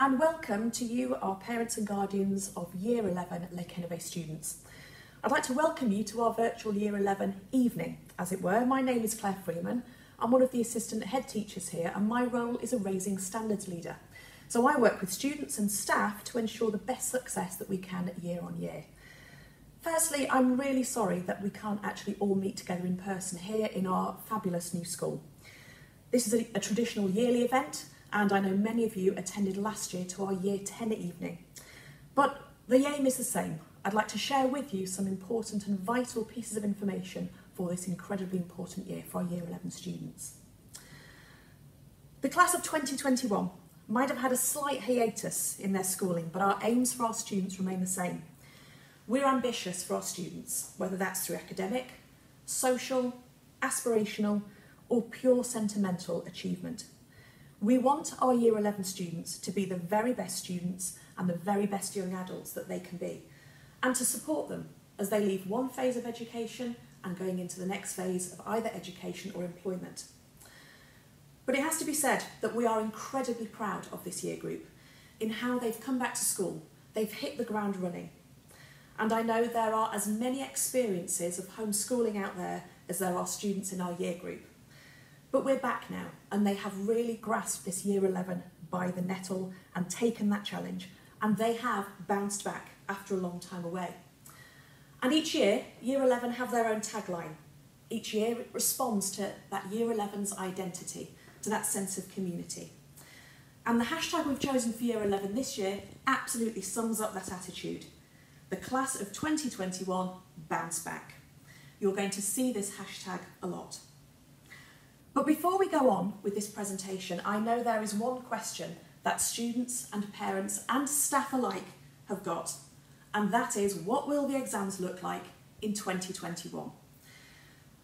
and welcome to you, our parents and guardians of Year 11 Les Quennevais students. I'd like to welcome you to our virtual Year 11 evening, as it were. My name is Claire Freeman. I'm one of the assistant head teachers here, and my role is a Raising Standards leader. So I work with students and staff to ensure the best success that we can year on year. Firstly, I'm really sorry that we can't actually all meet together in person here in our fabulous new school. This is a traditional yearly event, and I know many of you attended last year to our Year 10 evening. But the aim is the same. I'd like to share with you some important and vital pieces of information for this incredibly important year for our Year 11 students. The class of 2021 might have had a slight hiatus in their schooling, but our aims for our students remain the same. We're ambitious for our students, whether that's through academic, social, aspirational, or pure sentimental achievement. We want our Year 11 students to be the very best students and the very best young adults that they can be, and to support them as they leave one phase of education and going into the next phase of either education or employment. But it has to be said that we are incredibly proud of this year group in how they've come back to school. They've hit the ground running. And I know there are as many experiences of homeschooling out there as there are students in our year group. But we're back now, and they have really grasped this Year 11 by the nettle and taken that challenge, and they have bounced back after a long time away. And each year, Year 11 have their own tagline. Each year it responds to that Year 11's identity, to that sense of community. And the hashtag we've chosen for Year 11 this year absolutely sums up that attitude. The class of 2021 bounce back. You're going to see this hashtag a lot. But before we go on with this presentation, I know there is one question that students and parents and staff alike have got, and that is, what will the exams look like in 2021?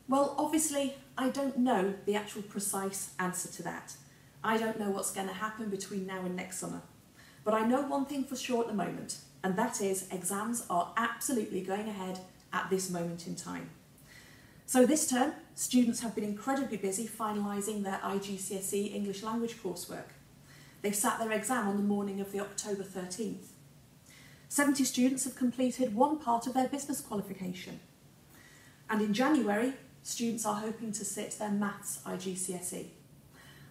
Well, obviously, I don't know the actual precise answer to that. I don't know what's going to happen between now and next summer. But I know one thing for sure at the moment, and that is exams are absolutely going ahead at this moment in time. So this term, students have been incredibly busy finalising their IGCSE English language coursework. They sat their exam on the morning of the October 13th. 70 students have completed one part of their business qualification. And in January, students are hoping to sit their maths IGCSE.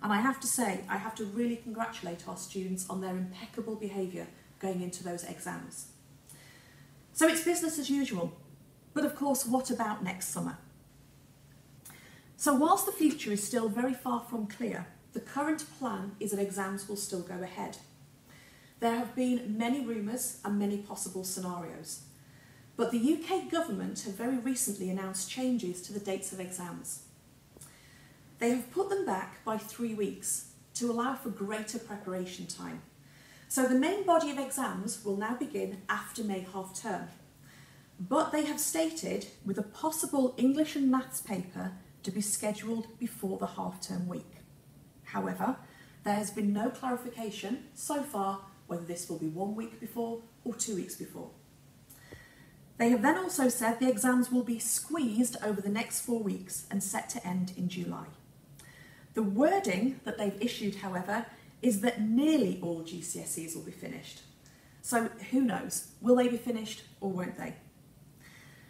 And I have to say, I have to really congratulate our students on their impeccable behaviour going into those exams. So it's business as usual. But of course, what about next summer? So whilst the future is still very far from clear, the current plan is that exams will still go ahead. There have been many rumours and many possible scenarios, but the UK government have very recently announced changes to the dates of exams. They have put them back by 3 weeks to allow for greater preparation time. So the main body of exams will now begin after May half term, but they have stated with a possible English and maths paper to be scheduled before the half-term week. However, there has been no clarification so far whether this will be 1 week before or 2 weeks before. They have then also said the exams will be squeezed over the next 4 weeks and set to end in July. The wording that they've issued, however, is that nearly all GCSEs will be finished. So who knows, will they be finished or won't they?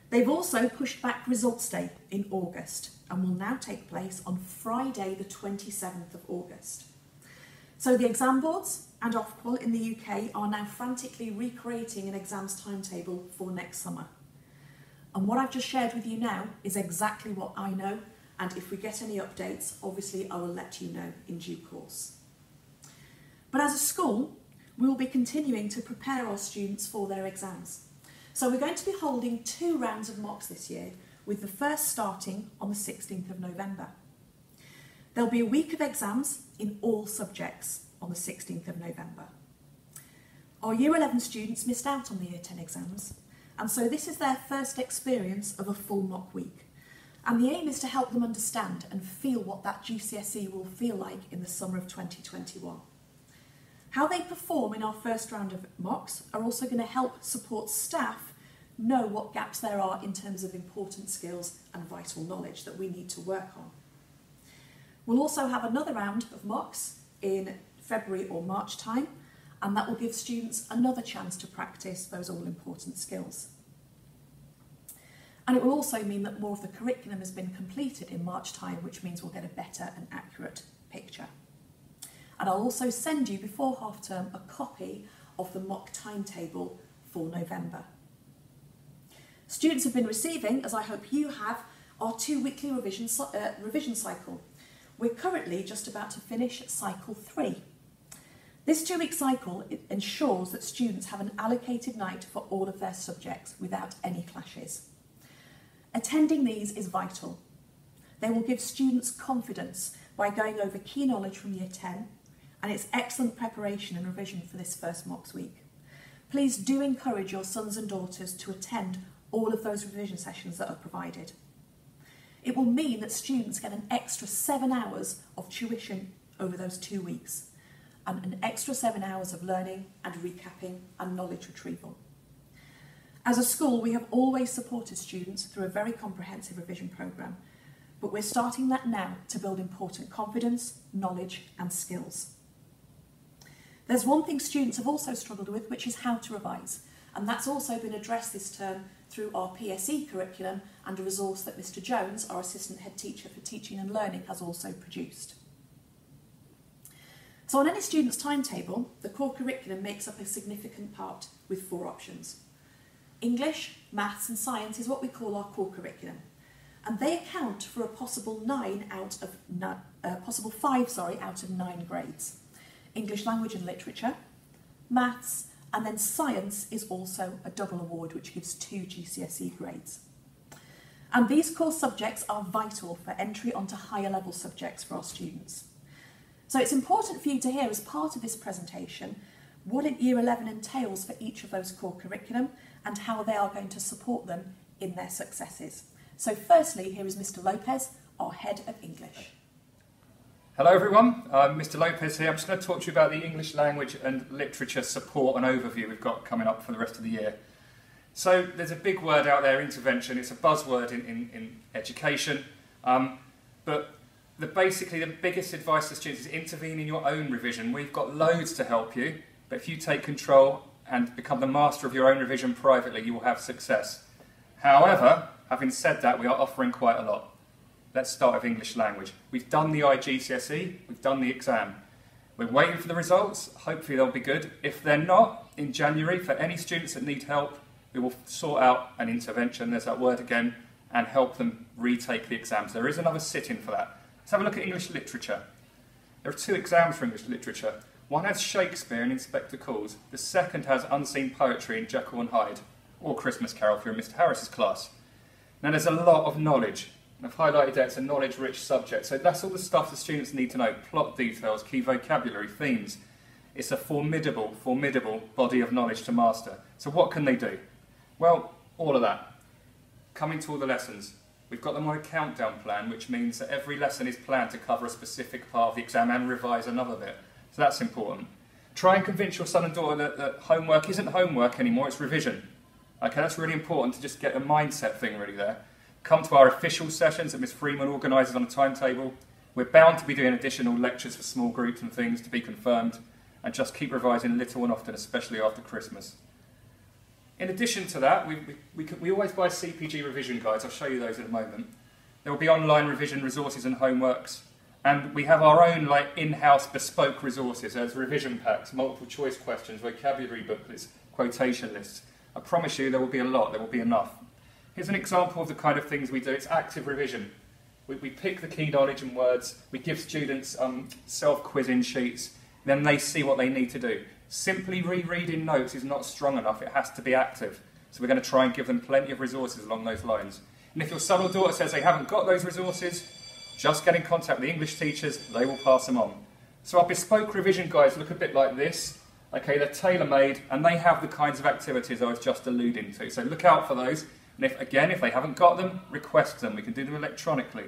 They've also pushed back results day in August and will now take place on Friday the 27th of August. So the exam boards and Ofqual in the UK are now frantically recreating an exams timetable for next summer. And what I've just shared with you now is exactly what I know, and if we get any updates, obviously I will let you know in due course. But as a school, we will be continuing to prepare our students for their exams. So we're going to be holding 2 rounds of mocks this year, with the first starting on the 16th of November. There'll be a week of exams in all subjects on the 16th of November. Our Year 11 students missed out on the Year 10 exams, and so this is their first experience of a full mock week. And the aim is to help them understand and feel what that GCSE will feel like in the summer of 2021. How they perform in our first round of mocks are also going to help support staff know what gaps there are in terms of important skills and vital knowledge that we need to work on. We'll also have another round of mocks in February or March time, and that will give students another chance to practice those all-important skills. And it will also mean that more of the curriculum has been completed in March time, which means we'll get a better and accurate picture. And I'll also send you before half term a copy of the mock timetable for November. Students have been receiving, as I hope you have, our 2 weekly revision cycle. We're currently just about to finish cycle 3. This 2-week cycle ensures that students have an allocated night for all of their subjects without any clashes. Attending these is vital. They will give students confidence by going over key knowledge from Year 10, and it's excellent preparation and revision for this first mocks week. Please do encourage your sons and daughters to attend all of those revision sessions that are provided. It will mean that students get an extra 7 hours of tuition over those 2 weeks, and an extra 7 hours of learning and recapping and knowledge retrieval. As a school, we have always supported students through a very comprehensive revision programme, but we're starting that now to build important confidence, knowledge and skills. There's one thing students have also struggled with, which is how to revise, and that's also been addressed this term through our PSE curriculum and a resource that Mr Jones, our Assistant Head Teacher for Teaching and Learning, has also produced. So on any student's timetable, the core curriculum makes up a significant part with 4 options. English, Maths and Science is what we call our core curriculum, and they account for a possible 5 out of 9 grades. English Language and Literature, Maths, and then Science is also a double award which gives 2 GCSE grades. And these core subjects are vital for entry onto higher level subjects for our students. So it's important for you to hear as part of this presentation what Year 11 entails for each of those core curriculum and how they are going to support them in their successes. So firstly, here is Mr Lopez, our Head of English. Hello everyone, I'm Mr Lopez here. I'm just going to talk to you about the English Language and Literature support and overview we've got coming up for the rest of the year. So there's a big word out there, intervention. It's a buzzword in education, but basically the biggest advice to students is intervene in your own revision. We've got loads to help you, but if you take control and become the master of your own revision privately, you will have success. However, having said that, we are offering quite a lot. Let's start with English Language. We've done the IGCSE, we've done the exam. We're waiting for the results, hopefully they'll be good. If they're not, in January, for any students that need help, we will sort out an intervention, there's that word again, and help them retake the exams. There is another sit-in for that. Let's have a look at English Literature. There are 2 exams for English Literature. One has Shakespeare and Inspector Calls. The second has Unseen Poetry in Jekyll and Hyde, or Christmas Carol if you're in Mr Harris's class. Now there's a lot of knowledge. I've highlighted that it's a knowledge-rich subject, so that's all the stuff the students need to know. Plot details, key vocabulary, themes. It's a formidable, formidable body of knowledge to master. So what can they do? Well, all of that. Coming to all the lessons. We've got them on a countdown plan, which means that every lesson is planned to cover a specific part of the exam and revise another bit. So that's important. Try and convince your son and daughter that homework isn't homework anymore, it's revision. Okay, that's really important to just get a mindset thing really there. Come to our official sessions that Ms Freeman organises on a timetable. We're bound to be doing additional lectures for small groups and things to be confirmed, and just keep revising little and often, especially after Christmas. In addition to that, we always buy CPG revision guides. I'll show you those in a moment. There will be online revision resources and homeworks, and we have our own in-house bespoke resources. There's revision packs, multiple choice questions, vocabulary booklets, quotation lists. I promise you there will be a lot, there will be enough. Here's an example of the kind of things we do. It's active revision. We pick the key knowledge and words, we give students self-quizzing sheets, then they see what they need to do. Simply rereading notes is not strong enough, it has to be active. So we're going to try and give them plenty of resources along those lines. And if your son or daughter says they haven't got those resources, just get in contact with the English teachers, they will pass them on. So our bespoke revision guides look a bit like this. Okay, they're tailor-made and they have the kinds of activities I was just alluding to. So look out for those. And if they haven't got them, request them. We can do them electronically.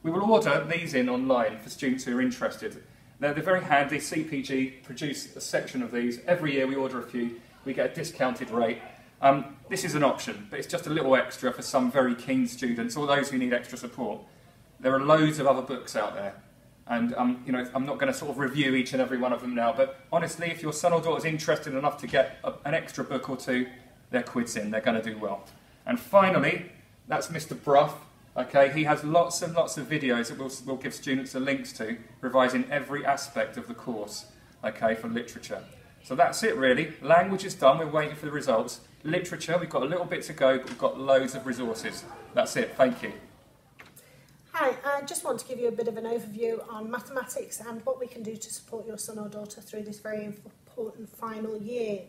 We will order these in online for students who are interested. They're very handy. CPG produce a section of these. Every year we order a few. We get a discounted rate. This is an option, but it's just a little extra for some very keen students or those who need extra support. There are loads of other books out there. And I'm not going to sort of review each and every one of them now, but honestly, if your son or daughter is interested enough to get an extra book or two, they're quids in, they're going to do well. And finally, that's Mr. Bruff. Okay, he has lots and lots of videos that we'll give students the links to, revising every aspect of the course, okay, for literature. So that's it really. Language is done, we're waiting for the results. Literature, we've got a little bit to go, but we've got loads of resources. That's it, thank you. Hi, I just want to give you a bit of an overview on mathematics and what we can do to support your son or daughter through this very important final year.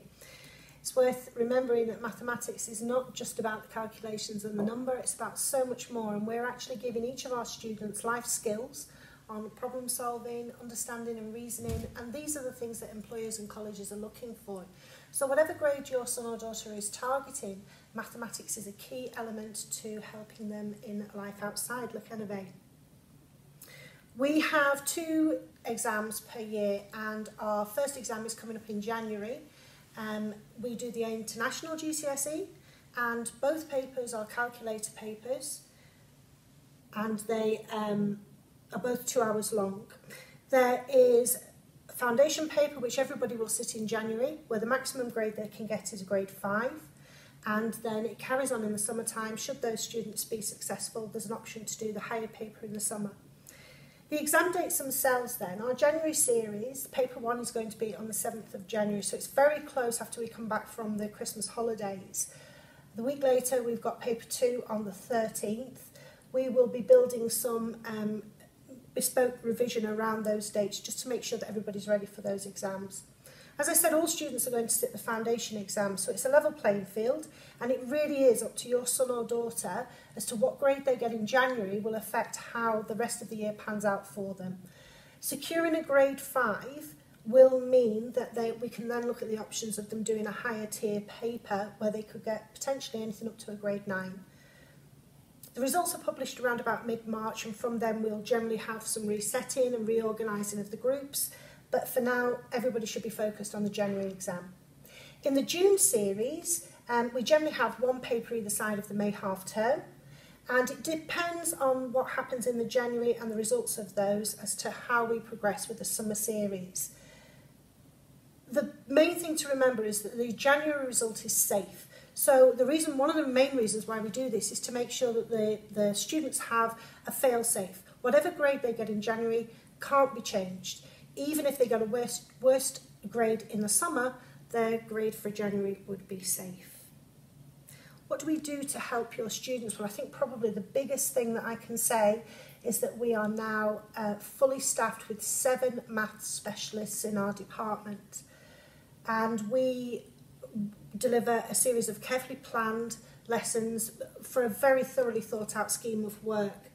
It's worth remembering that mathematics is not just about the calculations and the number, it's about so much more, and we're actually giving each of our students life skills on problem solving, understanding and reasoning, and these are the things that employers and colleges are looking for. So whatever grade your son or daughter is targeting, mathematics is a key element to helping them in life outside Le Quennevais. We have 2 exams per year, and our first exam is coming up in January. We do the International GCSE, and both papers are calculator papers, and they are both 2 hours long. There is a foundation paper which everybody will sit in January, where the maximum grade they can get is a grade 5, and then it carries on in the summertime. Should those students be successful, there's an option to do the higher paper in the summer. The exam dates themselves then, our January series, paper 1 is going to be on the 7th of January, so it's very close after we come back from the Christmas holidays. The week later we've got paper 2 on the 13th. We will be building some bespoke revision around those dates just to make sure that everybody's ready for those exams. As I said, all students are going to sit the foundation exam, so it's a level playing field, and it really is up to your son or daughter as to what grade they get in January will affect how the rest of the year pans out for them. Securing a grade 5 will mean that we can then look at the options of them doing a higher tier paper where they could get potentially anything up to a grade 9. The results are published around about mid-March, and from then we'll generally have some resetting and reorganising of the groups. But for now, everybody should be focused on the January exam. In the June series, we generally have 1 paper either side of the May half term, and it depends on what happens in the January and the results of those as to how we progress with the summer series. The main thing to remember is that the January result is safe. So one of the main reasons why we do this is to make sure that the students have a fail-safe. Whatever grade they get in January can't be changed. Even if they got a worst grade in the summer, their grade for January would be safe. What do we do to help your students? Well, I think probably the biggest thing that I can say is that we are now fully staffed with 7 maths specialists in our department. And we deliver a series of carefully planned lessons for a very thoroughly thought out scheme of work.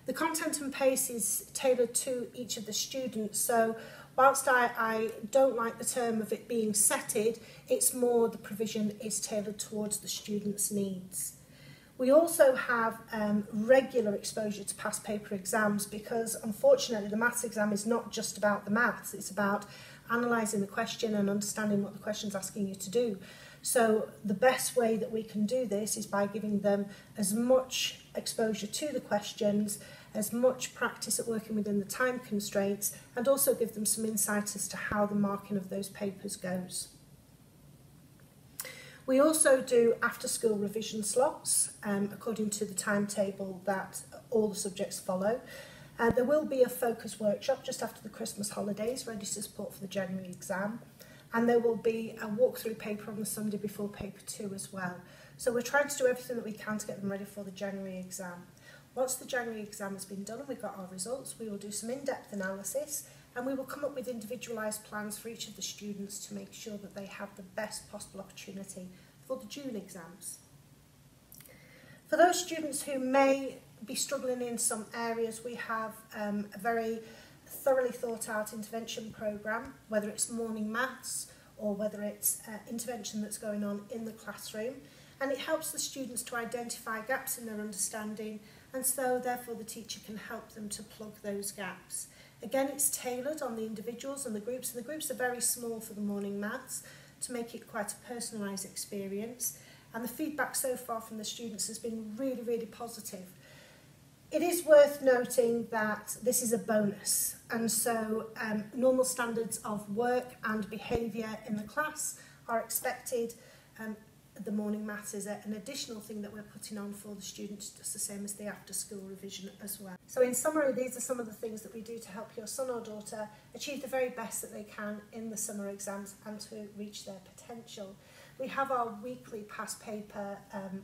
The content and pace is tailored to each of the students, so whilst I don't like the term of it being setted, it's more the provision is tailored towards the students' needs. We also have regular exposure to past paper exams because unfortunately the maths exam is not just about the maths, it's about analysing the question and understanding what the question's asking you to do. So the best way that we can do this is by giving them as much exposure to the questions, as much practice at working within the time constraints, and also give them some insight as to how the marking of those papers goes. We also do after-school revision slots according to the timetable that all the subjects follow. There will be a focus workshop just after the Christmas holidays, ready to support for the January exam. And there will be a walkthrough paper on the Sunday before paper 2 as well. So we're trying to do everything that we can to get them ready for the January exam. Once the January exam has been done and we've got our results, we will do some in-depth analysis and we will come up with individualised plans for each of the students to make sure that they have the best possible opportunity for the June exams. For those students who may be struggling in some areas, we have a very thoroughly thought out intervention programme, whether it's morning maths or whether it's intervention that's going on in the classroom, and it helps the students to identify gaps in their understanding, and so therefore the teacher can help them to plug those gaps. Again, it's tailored on the individuals and the groups are very small for the morning maths to make it quite a personalised experience, and the feedback so far from the students has been really, really positive. It is worth noting that this is a bonus, and so normal standards of work and behaviour in the class are expected. The morning maths is an additional thing that we're putting on for the students, just the same as the after-school revision as well. So in summary, these are some of the things that we do to help your son or daughter achieve the very best that they can in the summer exams and to reach their potential. We have our weekly past paper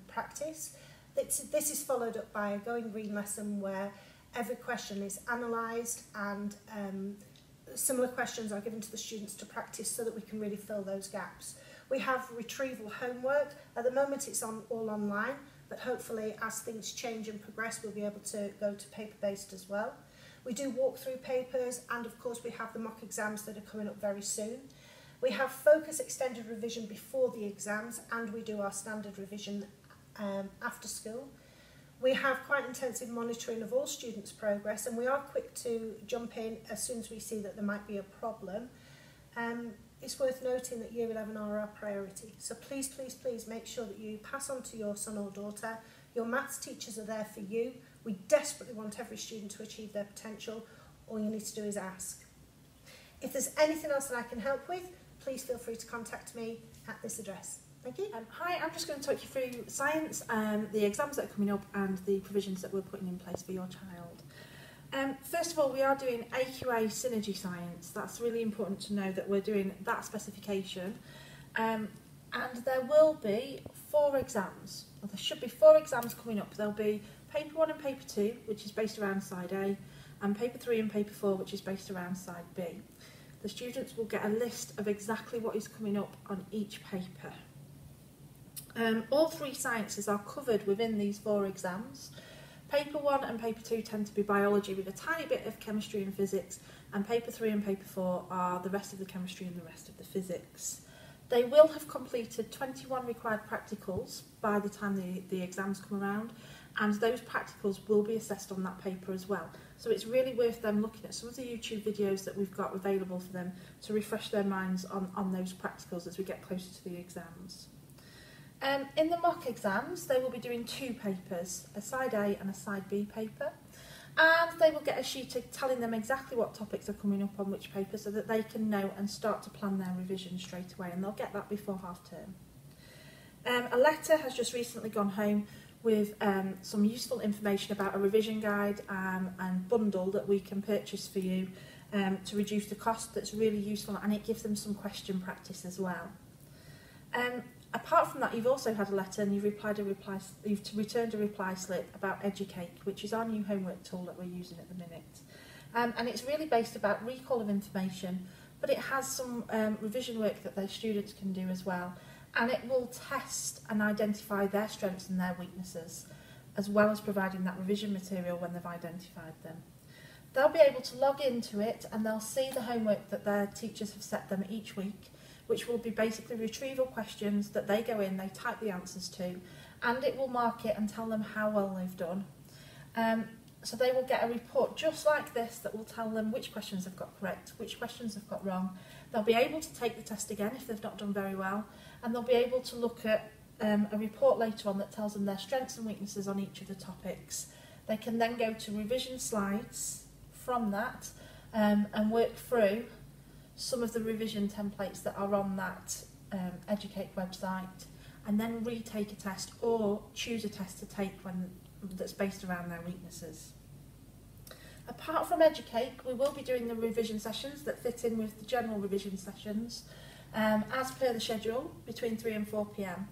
practice. This is followed up by a Going Green lesson where every question is analysed and similar questions are given to the students to practice so that we can really fill those gaps. We have retrieval homework. At the moment it's all online, but hopefully as things change and progress we'll be able to go to paper-based as well. We do walk-through papers, and of course we have the mock exams that are coming up very soon. We have focus extended revision before the exams, and we do our standard revision after school. We have quite intensive monitoring of all students' progress, and we are quick to jump in as soon as we see that there might be a problem. It's worth noting that Year 11 are our priority, so please, please, please make sure that you pass on to your son or daughter. Your maths teachers are there for you. We desperately want every student to achieve their potential. All you need to do is ask. If there's anything else that I can help with, please feel free to contact me at this address. Thank you. Hi, I'm just going to talk you through science, the exams that are coming up and the provisions that we're putting in place for your child. First of all, we are doing AQA Synergy Science. That's really important to know that we're doing that specification. And there will be 4 exams. Well, there should be 4 exams coming up. There'll be Paper 1 and Paper 2, which is based around Side A, and Paper 3 and Paper 4, which is based around Side B. The students will get a list of exactly what is coming up on each paper. All 3 sciences are covered within these 4 exams. Paper 1 and Paper 2 tend to be biology with a tiny bit of chemistry and physics, and Paper 3 and Paper 4 are the rest of the chemistry and the rest of the physics. They will have completed 21 required practicals by the time the exams come around, and those practicals will be assessed on that paper as well. So it's really worth them looking at some of the YouTube videos that we've got available for them to refresh their minds on those practicals as we get closer to the exams. In the mock exams, they will be doing 2 papers, a Side A and a Side B paper, and they will get a sheet telling them exactly what topics are coming up on which paper so that they can know and start to plan their revision straight away, and they'll get that before half term. A letter has just recently gone home with some useful information about a revision guide and bundle that we can purchase for you to reduce the cost. That's really useful, and it gives them some question practice as well. Apart from that, you've also had a letter and you've returned a reply slip about Educake, which is our new homework tool that we're using at the minute. And it's really based about recall of information, but it has some revision work that their students can do as well. And it will test and identify their strengths and their weaknesses, as well as providing that revision material when they've identified them. They'll be able to log into it and they'll see the homework that their teachers have set them each week, which will be basically retrieval questions that they go in, they type the answers to, and it will mark it and tell them how well they've done. So they will get a report just like this that will tell them which questions they've got correct, which questions they've got wrong. They'll be able to take the test again if they've not done very well, and they'll be able to look at a report later on that tells them their strengths and weaknesses on each of the topics. They can then go to revision slides from that and work through some of the revision templates that are on that Educate website, and then retake a test or choose a test to take that's based around their weaknesses. Apart from Educate, we will be doing the revision sessions that fit in with the general revision sessions as per the schedule between 3 and 4 p.m.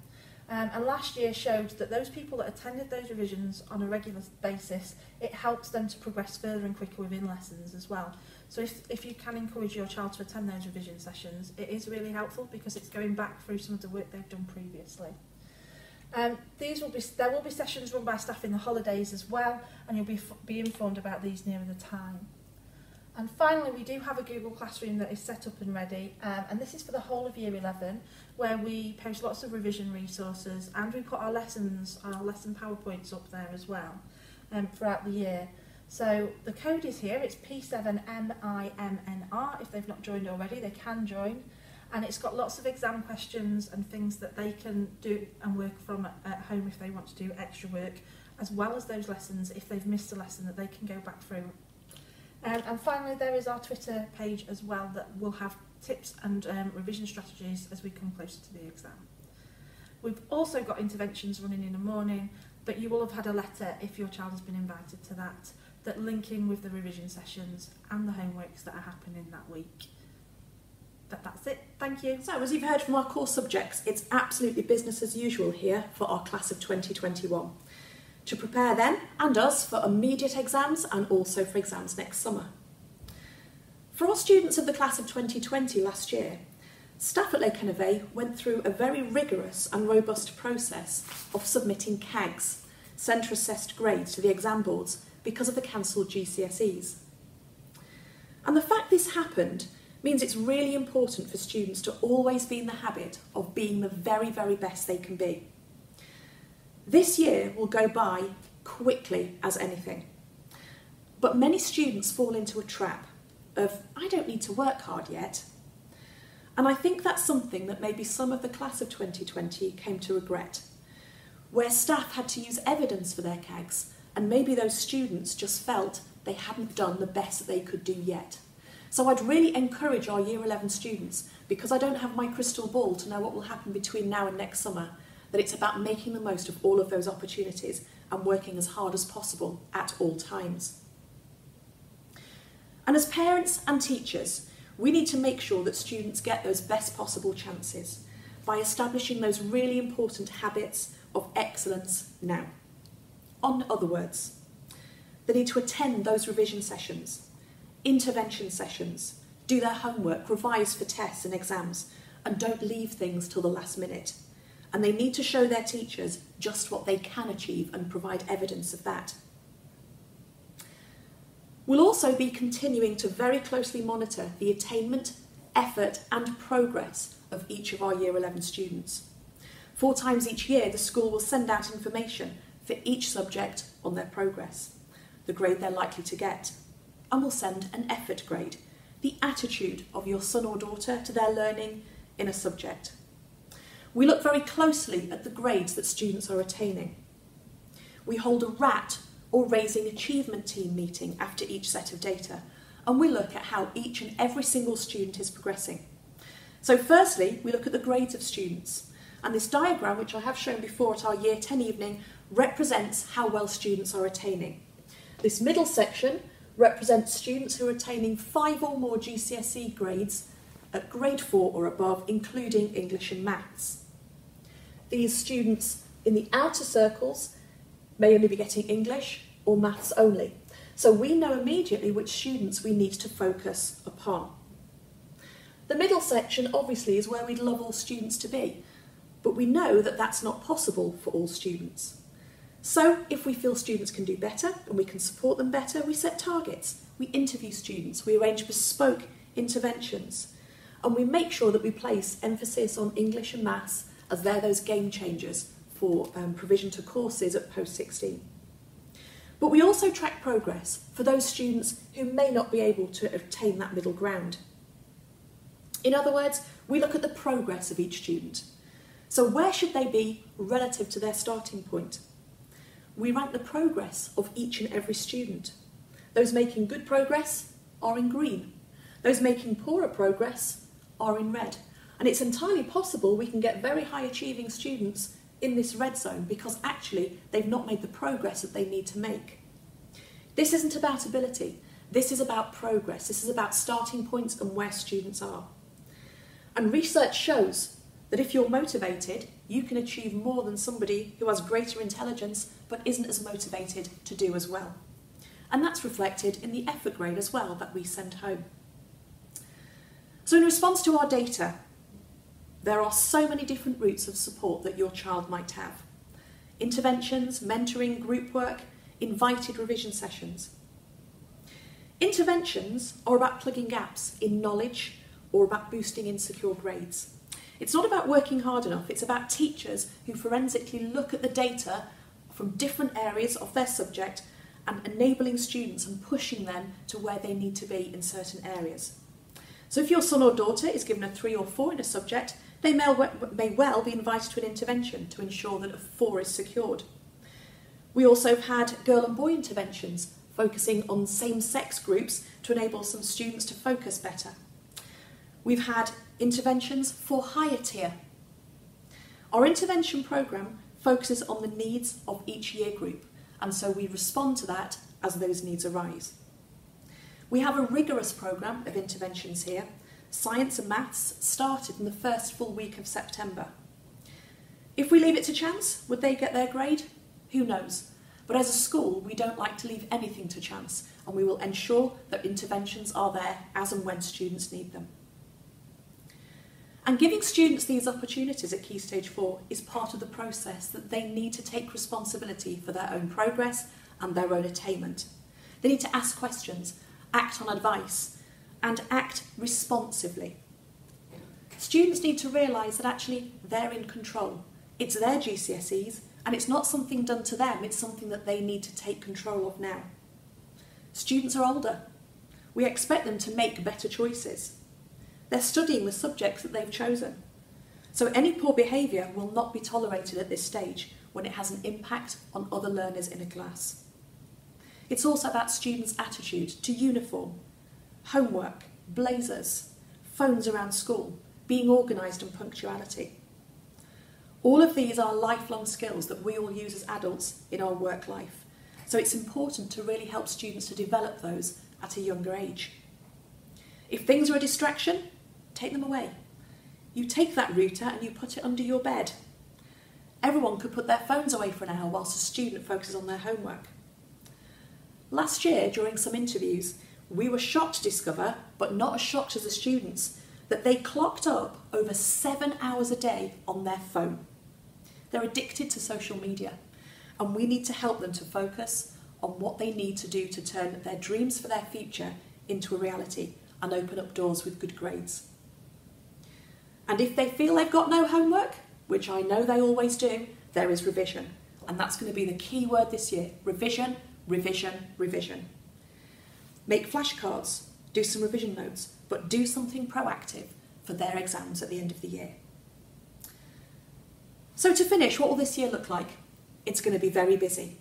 And last year showed that those people that attended those revisions on a regular basis, it helps them to progress further and quicker within lessons as well. So if you can encourage your child to attend those revision sessions, it is really helpful because it's going back through some of the work they've done previously. There will be sessions run by staff in the holidays as well, and you'll be informed about these nearer the time. And finally, we do have a Google Classroom that is set up and ready, and this is for the whole of Year 11, where we post lots of revision resources, and we put our lesson PowerPoints up there as well throughout the year. So the code is here, it's P7MIMNR. If they've not joined already, they can join. And it's got lots of exam questions and things that they can do and work from at home if they want to do extra work as well as those lessons if they've missed a lesson that they can go back through. And finally, there is our Twitter page as well that will have tips and revision strategies as we come closer to the exam. We've also got interventions running in the morning, but you will have had a letter if your child has been invited to that link in with the revision sessions and the homeworks that are happening that week. That's it. Thank you. So, as you've heard from our core subjects, it's absolutely business as usual here for our class of 2021 to prepare them and us for immediate exams and also for exams next summer. For our students of the class of 2020 last year, staff at Quennevais went through a very rigorous and robust process of submitting CAGs, centre assessed grades, to the exam boards because of the cancelled GCSEs. And the fact this happened means it's really important for students to always be in the habit of being the very, very best they can be. This year will go by quickly as anything, but many students fall into a trap of, I don't need to work hard yet. And I think that's something that maybe some of the class of 2020 came to regret, where staff had to use evidence for their CAGs, and maybe those students just felt they hadn't done the best that they could do yet. So I'd really encourage our Year 11 students, because I don't have my crystal ball to know what will happen between now and next summer, that it's about making the most of all of those opportunities and working as hard as possible at all times. And as parents and teachers, we need to make sure that students get those best possible chances by establishing those really important habits of excellence now. In other words, they need to attend those revision sessions, intervention sessions, do their homework, revise for tests and exams, and don't leave things till the last minute. And they need to show their teachers just what they can achieve and provide evidence of that. We'll also be continuing to very closely monitor the attainment, effort and progress of each of our Year 11 students. 4 times each year, the school will send out information for each subject on their progress, the grade they're likely to get, and we'll send an effort grade, the attitude of your son or daughter to their learning in a subject. We look very closely at the grades that students are attaining. We hold a RAT, or Raising Achievement Team, meeting after each set of data, and we look at how each and every single student is progressing. So firstly, we look at the grades of students, and this diagram, which I have shown before at our Year 10 evening, represents how well students are attaining. This middle section represents students who are attaining 5 or more GCSE grades at grade 4 or above, including English and Maths. These students in the outer circles may only be getting English or Maths only. So we know immediately which students we need to focus upon. The middle section obviously is where we'd love all students to be, but we know that that's not possible for all students. So if we feel students can do better and we can support them better, we set targets, we interview students, we arrange bespoke interventions, and we make sure that we place emphasis on English and Maths as they're those game changers for provision to courses at post-16. But we also track progress for those students who may not be able to obtain that middle ground. In other words, we look at the progress of each student. So where should they be relative to their starting point? We rank the progress of each and every student. Those making good progress are in green. Those making poorer progress are in red. And it's entirely possible we can get very high achieving students in this red zone because actually they've not made the progress that they need to make. This isn't about ability. This is about progress. This is about starting points and where students are. And research shows that if you're motivated, you can achieve more than somebody who has greater intelligence but isn't as motivated to do as well. And that's reflected in the effort grade as well that we send home. So in response to our data, there are so many different routes of support that your child might have. Interventions, mentoring, group work, invited revision sessions. Interventions are about plugging gaps in knowledge or about boosting insecure grades. It's not about working hard enough, it's about teachers who forensically look at the data from different areas of their subject and enabling students and pushing them to where they need to be in certain areas. So if your son or daughter is given a 3 or 4 in a subject, they may well be invited to an intervention to ensure that a 4 is secured. We also have had girl and boy interventions, focusing on same-sex groups to enable some students to focus better. We've had interventions for higher tier. Our intervention programme focuses on the needs of each year group, and so we respond to that as those needs arise. We have a rigorous programme of interventions here. Science and maths started in the first full week of September. If we leave it to chance, would they get their grade? Who knows? But as a school, we don't like to leave anything to chance, and we will ensure that interventions are there as and when students need them. And giving students these opportunities at Key Stage 4 is part of the process that they need to take responsibility for their own progress and their own attainment. They need to ask questions, act on advice, and act responsively. Students need to realise that actually they're in control. It's their GCSEs, and it's not something done to them, it's something that they need to take control of now. Students are older. We expect them to make better choices. They're studying the subjects that they've chosen. So any poor behaviour will not be tolerated at this stage when it has an impact on other learners in a class. It's also about students' attitude to uniform, homework, blazers, phones around school, being organised and punctuality. All of these are lifelong skills that we all use as adults in our work life. So it's important to really help students to develop those at a younger age. If things are a distraction, take them away. You take that router and you put it under your bed. Everyone could put their phones away for an hour whilst a student focuses on their homework. Last year, during some interviews, we were shocked to discover, but not as shocked as the students, that they clocked up over 7 hours a day on their phone. They're addicted to social media, and we need to help them to focus on what they need to do to turn their dreams for their future into a reality and open up doors with good grades. And if they feel they've got no homework, which I know they always do, there is revision. And that's going to be the key word this year: revision, revision, revision. Make flashcards, do some revision notes, but do something proactive for their exams at the end of the year. So to finish, what will this year look like? It's going to be very busy.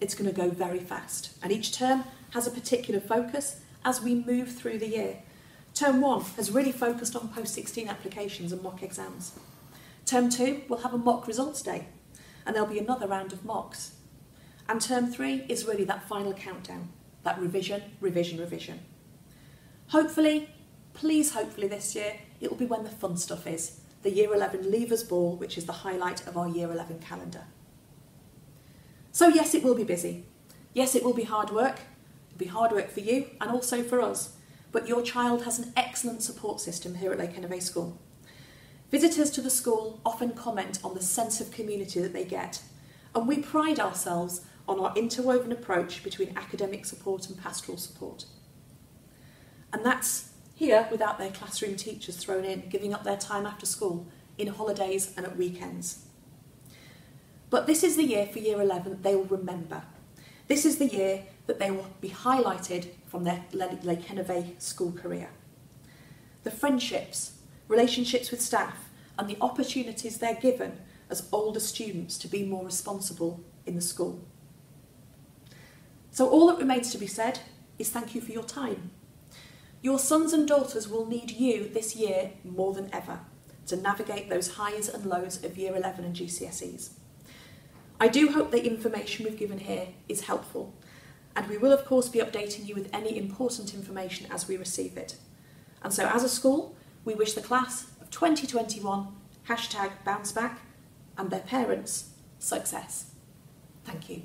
It's going to go very fast. And each term has a particular focus as we move through the year. Term 1 has really focused on post-16 applications and mock exams. Term 2 will have a mock results day, and there'll be another round of mocks. And term 3 is really that final countdown, that revision, revision, revision. Hopefully, please hopefully this year, it will be when the fun stuff is, the Year 11 Leavers Ball, which is the highlight of our Year 11 calendar. So yes, it will be busy. Yes, it will be hard work. It'll be hard work for you and also for us. But your child has an excellent support system here at Quennevais School. Visitors to the school often comment on the sense of community that they get, and we pride ourselves on our interwoven approach between academic support and pastoral support. And that's here without their classroom teachers thrown in, giving up their time after school, in holidays and at weekends. But this is the year for Year 11 that they will remember. This is the year that they will be highlighted from their Quennevais school career. The friendships, relationships with staff, and the opportunities they're given as older students to be more responsible in the school. So all that remains to be said is thank you for your time. Your sons and daughters will need you this year more than ever to navigate those highs and lows of Year 11 and GCSEs. I do hope the information we've given here is helpful, and we will of course be updating you with any important information as we receive it. And so as a school, we wish the class of 2021 #bounceback and their parents success. Thank you.